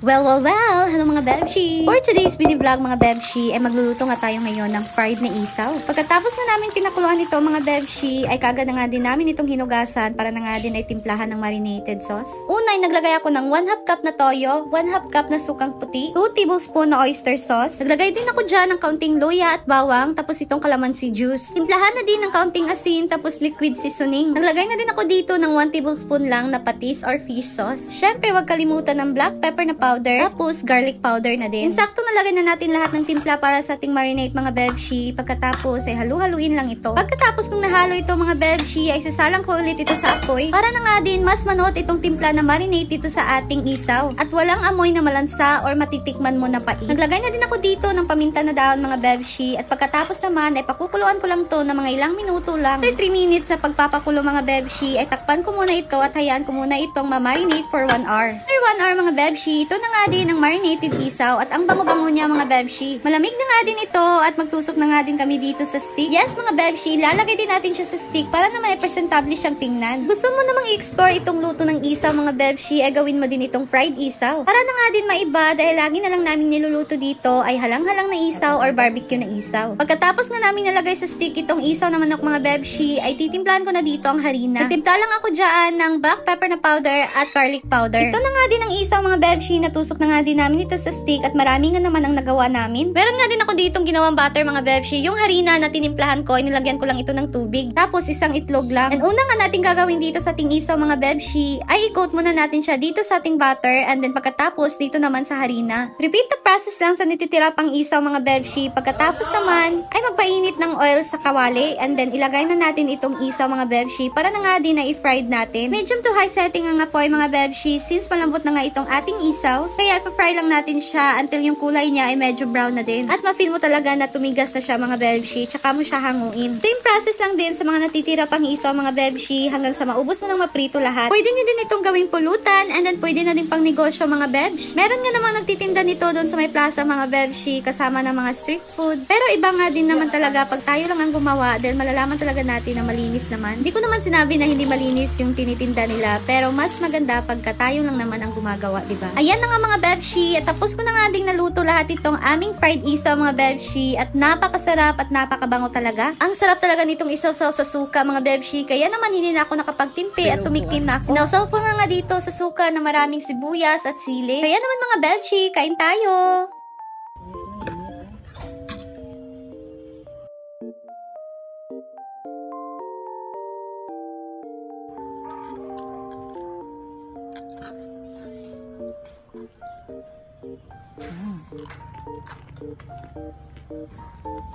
Well, hello mga bebshi! For today's mini vlog mga bebshi, ay magluluto nga tayo ngayon ng fried na isaw. Pagkatapos na namin pinakuluan ito mga bebshi, ay kagad na nga din namin itong hinugasan para na nga din ay timplahan ng marinated sauce. Una ay naglagay ako ng 1/2 cup na toyo, 1/2 cup na sukang puti, 2 tablespoon na oyster sauce. Naglagay din ako dyan ng kaunting luya at bawang, tapos itong calamansi juice. Timplahan na din ng kaunting asin, tapos liquid seasoning. Naglagay na din ako dito ng 1 tablespoon lang na patis or fish sauce. Syempre, huwag kalimutan ng black pepper na powder, tapos garlic powder na din. Insakto nalagay na natin lahat ng timpla para sa ating marinate mga bebshi. Pagkatapos ay halu-haluin lang ito. Pagkatapos kung nahalo ito mga bebshi, ay sasalang ko ulit ito sa apoy para na nga din mas manuot itong timpla na marinate dito sa ating isaw. At walang amoy na malansa or matitikman mo na pait. Naglagay na din ako dito ng paminta na daon mga bebshi. At pagkatapos naman ay pakukuluan ko lang to na mga ilang minuto lang. After 3 minutes sa pagpapakulo mga bebshi, ay takpan ko muna ito at hayaan ko muna itong ma-marinate for 1 hour. After 1 hour mga bebshi, ito na nga din ang marinated isaw at ang bango-bango niya mga bebshi. Malamig na nga din ito at magtusok na nga din kami dito sa stick. Yes mga bebshi, lalagay din natin siya sa stick para naman ay presentable siyang tingnan. Gusto mo namang i-explore itong luto ng isaw mga bebshi, ay gawin mo din itong fried isaw. Para na nga din maiba dahil lagi na lang namin niluluto dito ay halang-halang na isaw or barbecue na isaw. Pagkatapos nga namin nalagay sa stick itong isaw na manok mga bebshi, ay titimplahan ko na dito ang harina. Nagtimpla lang ako dyan ng black pepper na powder at garlic powder. Ito na nga din ang isaw mga bebshi, natusok na nga din namin ito sa stick at marami nga naman ang nagawa namin. Meron nga din ako ditong ginawang butter mga bebshi. Yung harina na tinimplahan ko, inilagyan ko lang ito ng tubig. Tapos isang itlog lang. And una nga natin gagawin dito sa ating isaw mga bebshi, ay i-coat muna natin siya dito sa ating butter and then pagkatapos dito naman sa harina. Repeat the process lang sa nititira pang isaw mga bebshi. Pagkatapos naman ay magpainit ng oil sa kawali and then ilagay na natin itong isaw mga bebshi para na nga din na i-fried natin. Medium to high setting ang apoy mga bebshi since malambot na nga itong ating isaw. Kaya ipa-fry lang natin siya until yung kulay niya ay medyo brown na din. At ma-feel mo talaga na tumigas na siya mga bebshi, tsaka mo siya hanguin. Same process lang din sa mga natitira pang isaw mga bebshi hanggang sa maubos mo ng maprito lahat. Pwede nyo din itong gawing pulutan and then pwede na din pang negosyo mga bebsh. Meron nga namang nagtitinda nito doon sa may plaza mga bebshi kasama ng mga street food. Pero iba nga din naman talaga pag tayo lang ang gumawa dahil malalaman talaga natin na malinis naman. Hindi ko naman sinabi na hindi malinis yung tinitinda nila pero mas maganda pagka tayo lang naman ang gumagawa, diba? Ayan na nga mga bebshi at tapos ko na nga ding naluto lahat itong aming fried isaw mga bebshi at napakasarap at napakabango talaga. Ang sarap talaga nitong isaw-saw sa suka mga bebshi kaya naman hindi na ako nakapagtimpi at tumikim na ako. Sinawsaw ko nga dito sa suka na maraming sibuyas at sili. Kaya naman mga bebshi, kain tayo!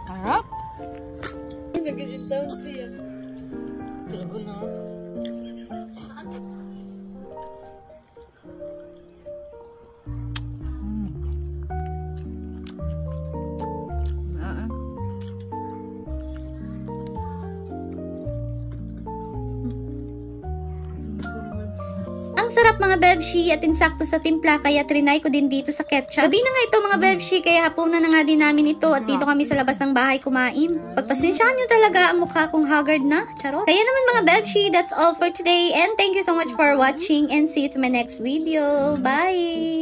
Harap? Nagiging down siya. Talaga na. Ang sarap mga bebshi at insakto sa timpla kaya trinay ko din dito sa ketchup. Gabi na nga ito mga bebshi kaya hapunan na nga din namin ito at dito kami sa labas ng bahay kumain. Pagpasensyahan nyo talaga ang mukha kong haggard na. Charot. Kaya naman mga bebshi, that's all for today and thank you so much for watching and see you to my next video. Bye!